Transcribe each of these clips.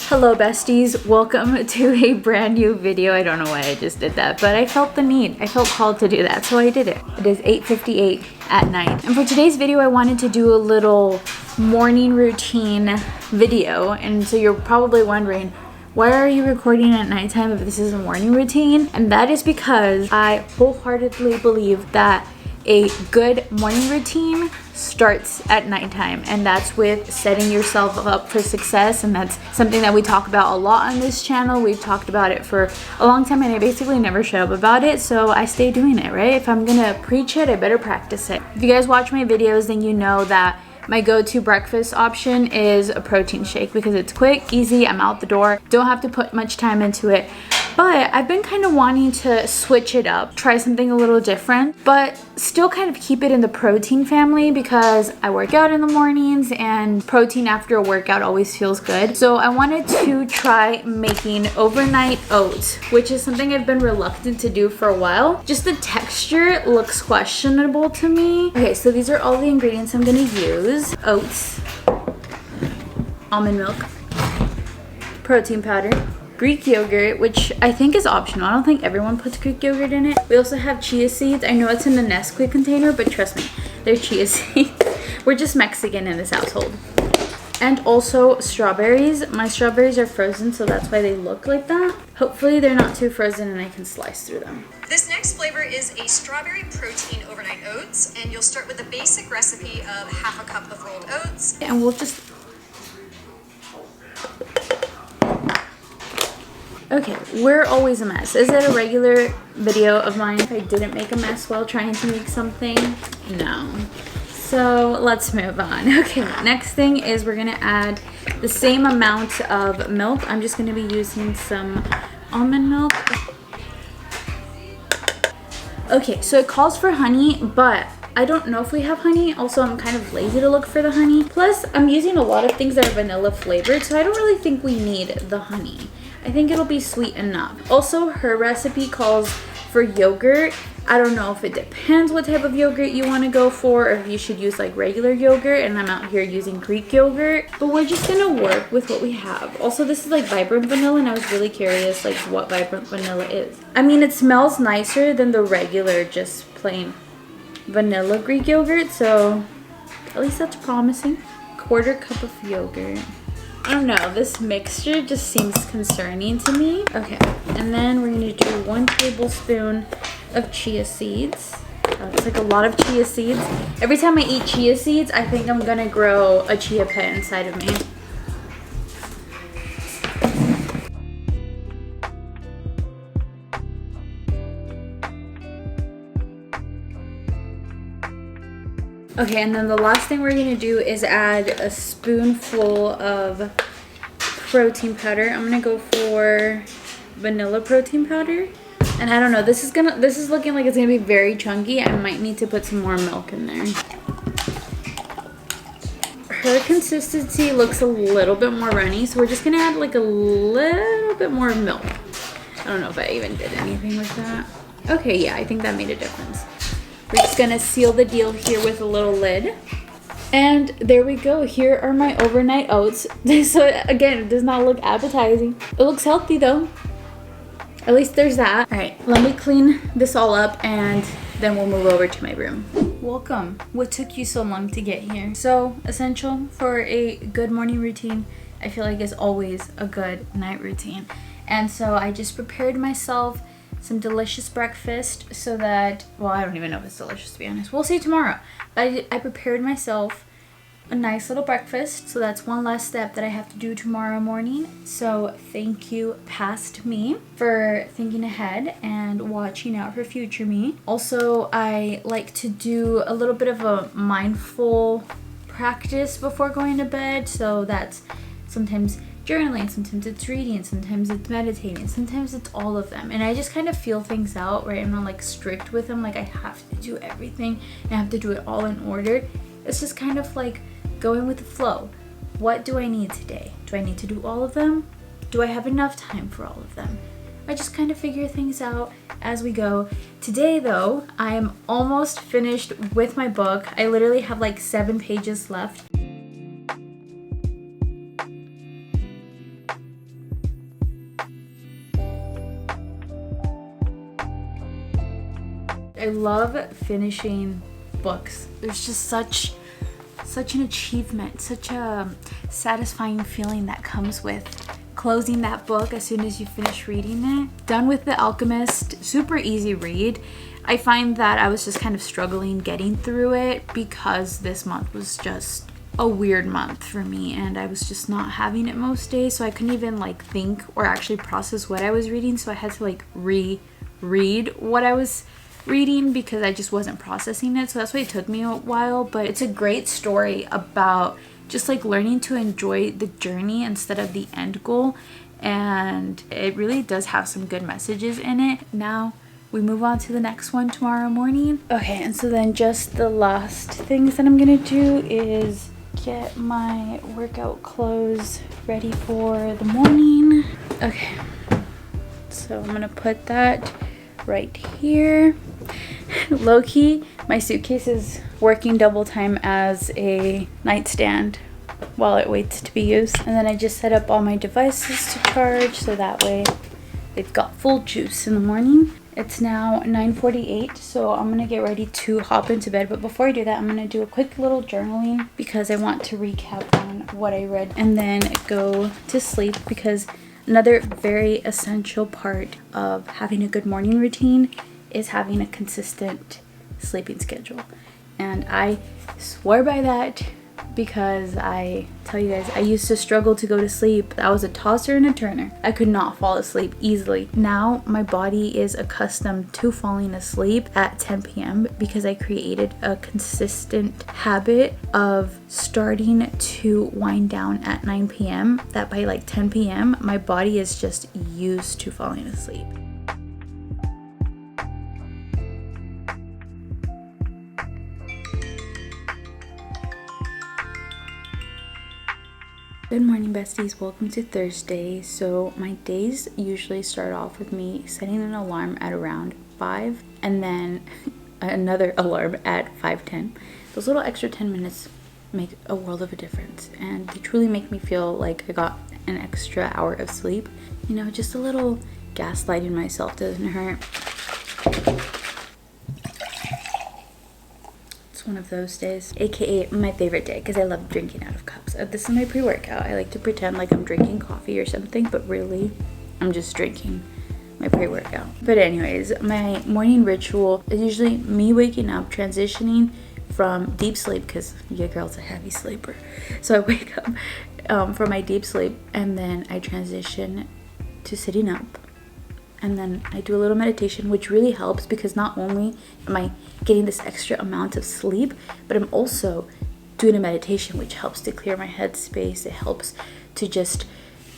Hello besties, welcome to a brand new video. I don't know why I just did that, but I felt the need. I felt called to do that, so I did it. It is 8:58 at night. And for today's video, I wanted to do a little morning routine video. And so you're probably wondering, why are you recording at nighttime if this is a morning routine? And that is because I wholeheartedly believe that a good morning routine starts at nighttime, and that's with setting yourself up for success. And that's something that we talk about a lot on this channel. We've talked about it for a long time, and I basically never shut up about it, so I stay doing it, right? If I'm gonna preach it, I better practice it. If you guys watch my videos, then you know that my go-to breakfast option is a protein shake because it's quick, easy, I'm out the door, don't have to put much time into it. But I've been kind of wanting to switch it up, try something a little different, but still kind of keep it in the protein family because I work out in the mornings and protein after a workout always feels good. So I wanted to try making overnight oats, which is something I've been reluctant to do for a while. Just the texture looks questionable to me. Okay, so these are all the ingredients I'm gonna use. Oats, almond milk, protein powder, Greek yogurt, which I think is optional. I don't think everyone puts Greek yogurt in it. We also have chia seeds. I know it's in the Nesquik container, but trust me, they're chia seeds. We're just Mexican in this household. And also strawberries. My strawberries are frozen, so that's why they look like that. Hopefully they're not too frozen and I can slice through them. This next flavor is a strawberry protein overnight oats, and you'll start with a basic recipe of half a cup of rolled oats. And we'll just... Okay, we're always a mess. Is it a regular video of mine if I didn't make a mess while trying to make something? No. So let's move on. Okay, next thing is we're gonna add the same amount of milk. I'm just gonna be using some almond milk. Okay, so it calls for honey, but I don't know if we have honey. Also, I'm kind of lazy to look for the honey. Plus, I'm using a lot of things that are vanilla flavored, so I don't really think we need the honey. I think it'll be sweet enough. Also, her recipe calls for yogurt. I don't know if it depends what type of yogurt you want to go for, or if you should use like regular yogurt, and I'm out here using Greek yogurt. But we're just gonna work with what we have. Also, this is like vibrant vanilla, and I was really curious like what vibrant vanilla is. I mean, it smells nicer than the regular just plain vanilla Greek yogurt, so at least that's promising. 1/4 cup of yogurt. I don't know, this mixture just seems concerning to me. Okay, and then we're gonna do 1 tablespoon of chia seeds. It's like a lot of chia seeds. Every time I eat chia seeds, I think I'm gonna grow a chia pet inside of me. Okay, and then the last thing we're gonna do is add a spoonful of protein powder. I'm gonna go for vanilla protein powder. And I don't know, this is looking like it's gonna be very chunky. I might need to put some more milk in there. Her consistency looks a little bit more runny, so we're just gonna add like a little bit more milk. I don't know if I even did anything with that. Okay, yeah, I think that made a difference. We're just gonna seal the deal here with a little lid. And there we go. Here are my overnight oats. So again, it does not look appetizing. It looks healthy though. At least there's that. All right, let me clean this all up and then we'll move over to my room. Welcome. What took you so long to get here? So essential for a good morning routine, I feel like, is always a good night routine. And so I just prepared myself some delicious breakfast so that, well, I don't even know if it's delicious to be honest. We'll see tomorrow. But I prepared myself a nice little breakfast, so that's one less step that I have to do tomorrow morning. So thank you, past me, for thinking ahead and watching out for future me. Also, I like to do a little bit of a mindful practice before going to bed. So that's sometimes journaling, sometimes it's reading, sometimes it's meditating, sometimes it's all of them. And I just kind of feel things out, right? I'm not like strict with them, like I have to do everything and I have to do it all in order. It's just kind of like going with the flow. What do I need today? Do I need to do all of them? Do I have enough time for all of them? I just kind of figure things out as we go. Today though, I am almost finished with my book. I literally have like 7 pages left. love finishing books. There's just such an achievement, such a satisfying feeling that comes with closing that book as soon as you finish reading it. Done with The Alchemist, super easy read. I find that I was just kind of struggling getting through it because this month was just a weird month for me and I was just not having it most days, so I couldn't even like think or actually process what I was reading, so I had to like reread what I was reading because I just wasn't processing it. So that's why it took me a while, but it's a great story about just like learning to enjoy the journey instead of the end goal, and it really does have some good messages in it. Now we move on to the next one tomorrow morning. Okay, and so then just the last things that I'm gonna do is get my workout clothes ready for the morning. Okay, so I'm gonna put that right here. Low-key, my suitcase is working double time as a nightstand while it waits to be used. And then I just set up all my devices to charge so that way they've got full juice in the morning. It's now 9:48, so I'm gonna get ready to hop into bed. But before I do that, I'm gonna do a quick little journaling because I want to recap on what I read and then go to sleep, because another very essential part of having a good morning routine is having a consistent sleeping schedule. And I swear by that because I tell you guys, I used to struggle to go to sleep. I was a tosser and a turner. I could not fall asleep easily. Now my body is accustomed to falling asleep at 10 p.m. because I created a consistent habit of starting to wind down at 9 p.m. that by like 10 p.m. my body is just used to falling asleep. Good morning, besties. Welcome to Thursday. So my days usually start off with me setting an alarm at around 5 and then another alarm at 5:10. Those little extra 10 minutes make a world of a difference, and they truly make me feel like I got an extra hour of sleep. You know, just a little gaslighting myself doesn't hurt. One of those days, aka my favorite day, because I love drinking out of cups. This is my pre-workout. I like to pretend like I'm drinking coffee or something, but really I'm just drinking my pre-workout. But anyways, my morning ritual is usually me waking up, transitioning from deep sleep, because your girl's a heavy sleeper, so I wake up from my deep sleep and then I transition to sitting up. And then I do a little meditation, which really helps because not only am I getting this extra amount of sleep, but I'm also doing a meditation, which helps to clear my headspace. It helps to just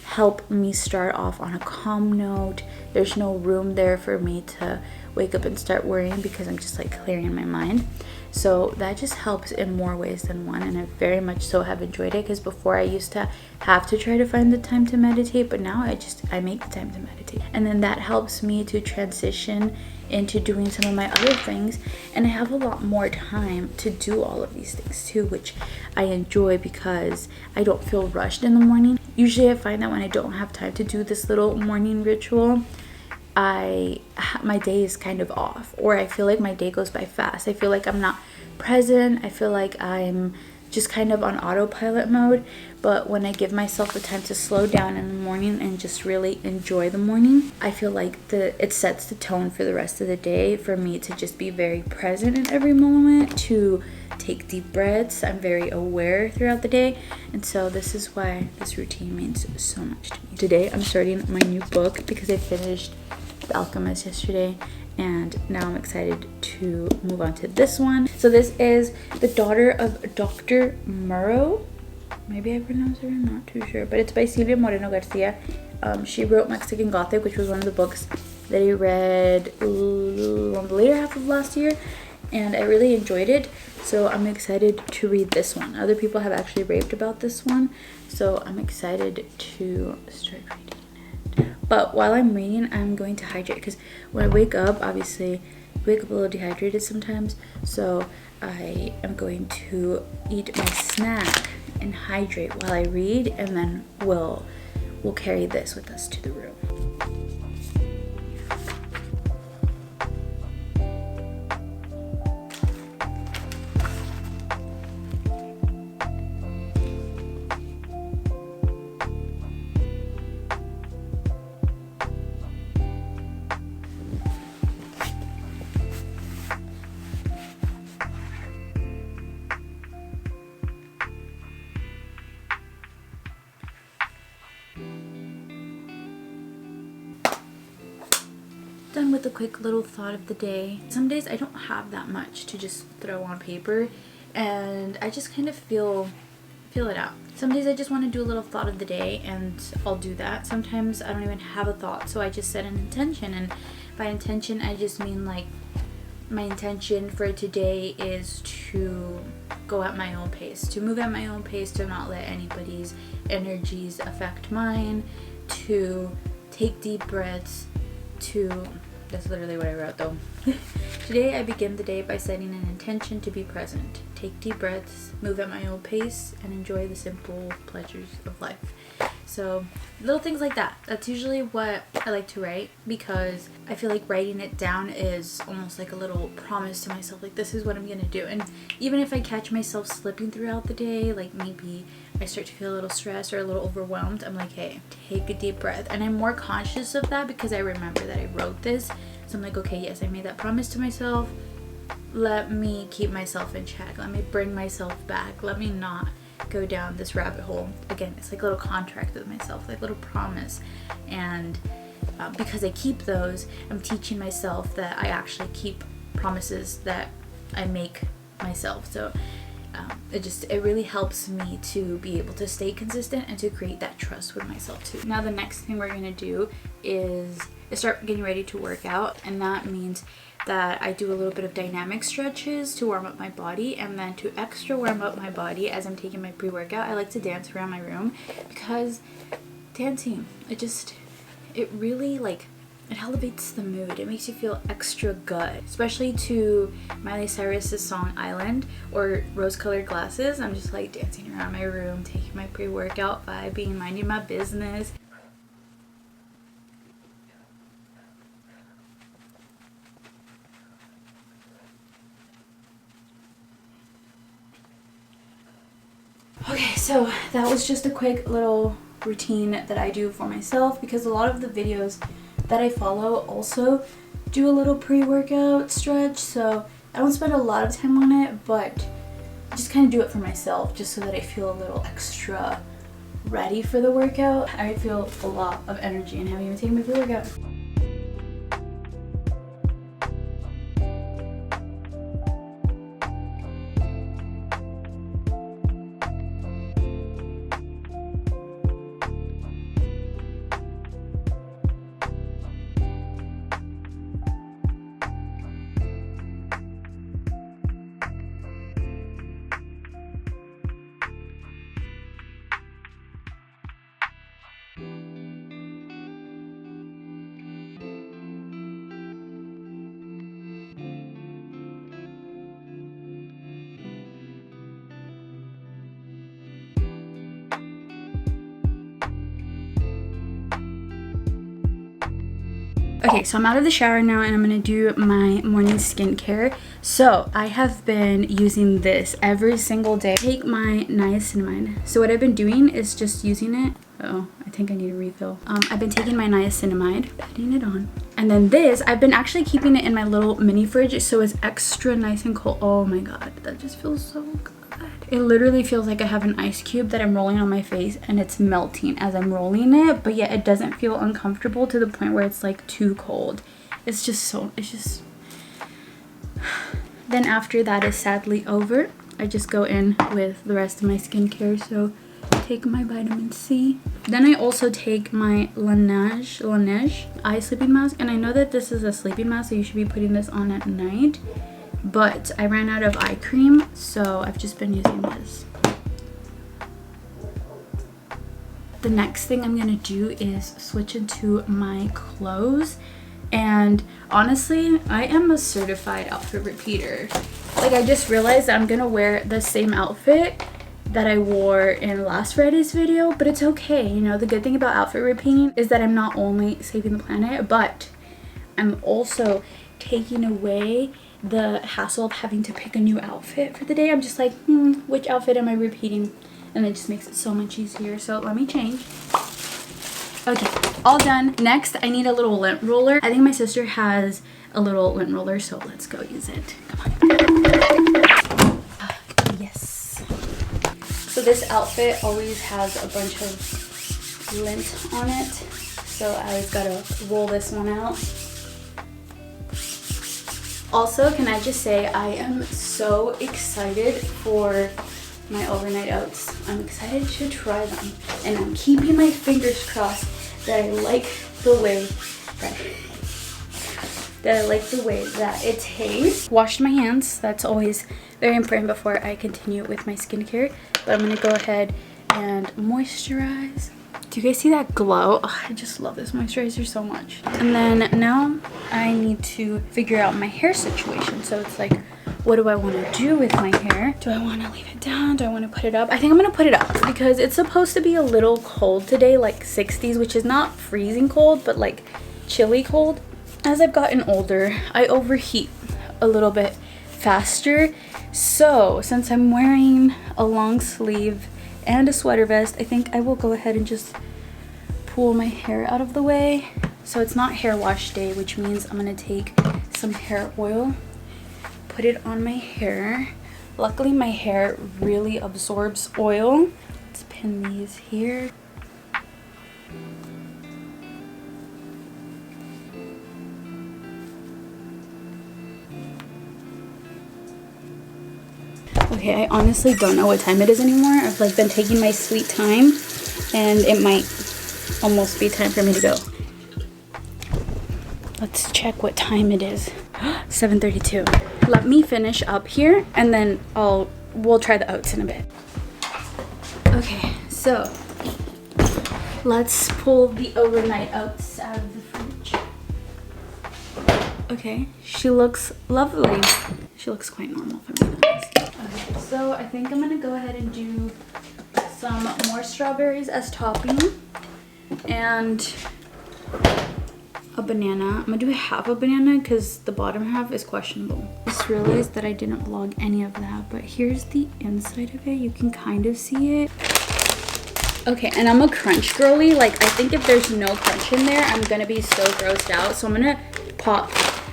help me start off on a calm note. There's no room there for me to wake up and start worrying because I'm just like clearing my mind. So that just helps in more ways than one, and I very much so have enjoyed it, because before I used to have to try to find the time to meditate, but now I make the time to meditate. And then that helps me to transition into doing some of my other things, and I have a lot more time to do all of these things too, which I enjoy because I don't feel rushed in the morning. Usually I find that when I don't have time to do this little morning ritual, my day is kind of off, or I feel like my day goes by fast. I feel like I'm not present. I feel like I'm just kind of on autopilot mode. But when I give myself the time to slow down in the morning and just really enjoy the morning, I feel like it sets the tone for the rest of the day for me to just be very present in every moment, to take deep breaths. I'm very aware throughout the day, and so this is why this routine means so much to me. Today I'm starting my new book because I finished The Alchemist yesterday, and now I'm excited to move on to this one. So this is The Daughter of Dr. Murrow. Maybe I pronounced her, I'm not too sure, but it's by Silvia Moreno Garcia. She wrote Mexican Gothic, which was one of the books that I read on the later half of last year, and I really enjoyed it. So I'm excited to read this one. Other people have actually raved about this one, so I'm excited to start reading it. But while I'm reading, I'm going to hydrate, because when I wake up, obviously I wake up a little dehydrated sometimes, so I am going to eat my snack and hydrate while I read, and then we'll carry this with us to the room. in with a quick little thought of the day. Some days I don't have that much to just throw on paper, and I just kind of feel it out. Some days I just want to do a little thought of the day, and I'll do that. Sometimes I don't even have a thought, so I just set an intention, and by intention I just mean like my intention for today is to go at my own pace, to move at my own pace, to not let anybody's energies affect mine, to take deep breaths, that's literally what I wrote though. Today I begin the day by setting an intention to be present, take deep breaths, move at my own pace, and enjoy the simple pleasures of life. So little things like that. That's usually what I like to write, because I feel like writing it down is almost like a little promise to myself, like this is what I'm gonna do. And even if I catch myself slipping throughout the day, like maybe I start to feel a little stressed or a little overwhelmed, I'm like, hey, take a deep breath. And I'm more conscious of that because I remember that I wrote this. So I'm like, okay, yes, I made that promise to myself. Let me keep myself in check. Let me bring myself back. Let me not go down this rabbit hole. Again, it's like a little contract with myself, like a little promise. And because I keep those, I'm teaching myself that I actually keep promises that I make myself. So it really helps me to be able to stay consistent and to create that trust with myself too. Now the next thing we're gonna do is start getting ready to work out, and that means that I do a little bit of dynamic stretches to warm up my body, and then to extra warm up my body as I'm taking my pre-workout, I like to dance around my room, because dancing, it really like, it elevates the mood. It makes you feel extra good, especially to Miley Cyrus's song Island or Rose Colored Glasses. I'm just like dancing around my room, taking my pre-workout, vibing, minding my business. Okay, so that was just a quick little routine that I do for myself, because a lot of the videos that I follow also do a little pre-workout stretch, so I don't spend a lot of time on it, but I just kind of do it for myself just so that I feel a little extra ready for the workout. I feel a lot of energy and haven't even taken my pre-workout. Okay, so I'm out of the shower now and I'm gonna do my morning skincare. So I have been using this every single day. Take my niacinamide. So what I've been doing is just using it. Oh, I think I need a refill. I've been taking my niacinamide, putting it on. And then this, I've been actually keeping it in my little mini fridge so it's extra nice and cold. Oh my god, that just feels so good. It literally feels like I have an ice cube that I'm rolling on my face and it's melting as I'm rolling it, but yet it doesn't feel uncomfortable to the point where it's like too cold. It's just Then after that is sadly over, I just go in with the rest of my skincare. So take my vitamin C. Then I also take my Laneige eye sleeping mask, and I know that this is a sleeping mask, so you should be putting this on at night. But I ran out of eye cream, so I've just been using this. The next thing I'm gonna do is switch into my clothes. And honestly, I am a certified outfit repeater. Like, I just realized that I'm gonna wear the same outfit that I wore in last Friday's video, but it's okay. You know, the good thing about outfit repeating is that I'm not only saving the planet, but I'm also taking away the hassle of having to pick a new outfit for the day. I'm just like, which outfit am I repeating? And it just makes it so much easier. So let me change. Okay, all done. Next, I need a little lint roller. I think my sister has a little lint roller, so let's go use it. Come on. Yes. So this outfit always has a bunch of lint on it. So I just gotta roll this one out. Also, can I just say I am so excited for my overnight oats. I'm excited to try them, and I'm keeping my fingers crossed that I like the way that it tastes. Washed my hands. That's always very important before I continue with my skincare. But I'm gonna go ahead and moisturize. Do you guys see that glow? Oh, I just love this moisturizer so much. And then now I need to figure out my hair situation. So it's like, what do I want to do with my hair? Do I want to leave it down? Do I want to put it up? I think I'm going to put it up because it's supposed to be a little cold today, like 60s, which is not freezing cold, but like chilly cold. As I've gotten older, I overheat a little bit faster. So since I'm wearing a long sleeve and a sweater vest, I think I will go ahead and just pull my hair out of the way. So it's not hair wash day, which means I'm going to take some hair oil, put it on my hair. Luckily my hair really absorbs oil. Let's pin these here. Okay, I honestly don't know what time it is anymore. I've like been taking my sweet time, and it might almost be time for me to go. Let's check what time it is. 7:32. Let me finish up here, and then we'll try the oats in a bit. Okay, so let's pull the overnight oats out of the fridge. Okay, she looks lovely. She looks quite normal for me. Okay, so I think I'm gonna go ahead and do some more strawberries as topping and a banana. I'm gonna do half a banana because the bottom half is questionable. I just realized that I didn't vlog any of that, but here's the inside of it. You can kind of see it. Okay, and I'm a crunch girly. Like, I think if there's no crunch in there, I'm gonna be so grossed out. So I'm gonna pop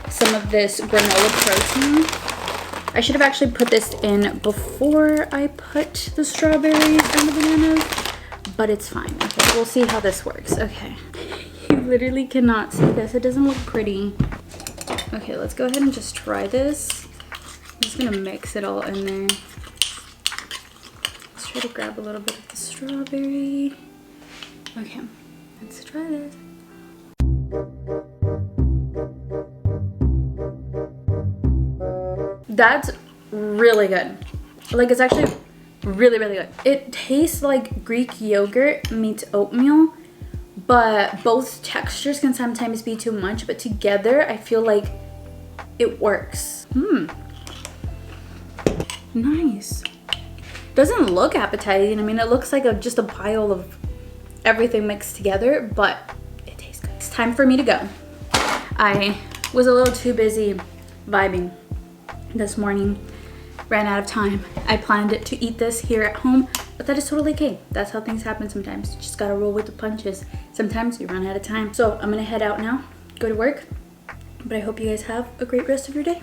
some of this granola protein. I should have actually put this in before I put the strawberries and the bananas, but it's fine. Okay, we'll see how this works. Okay, you literally cannot see this. It doesn't look pretty. Okay, let's go ahead and just try this. I'm just gonna mix it all in there. Let's try to grab a little bit of the strawberry. Okay, let's try this. That's really good. Like, it's actually really, really good. It tastes like Greek yogurt meets oatmeal, but both textures can sometimes be too much, but together I feel like it works. Nice. Doesn't look appetizing. I mean, it looks like just a pile of everything mixed together, but it tastes good. It's time for me to go. I was a little too busy vibing this morning, ran out of time. I planned it to eat this here at home, but that is totally okay. That's how things happen sometimes. You just gotta roll with the punches. Sometimes you run out of time. So I'm gonna head out now, go to work, but I hope you guys have a great rest of your day.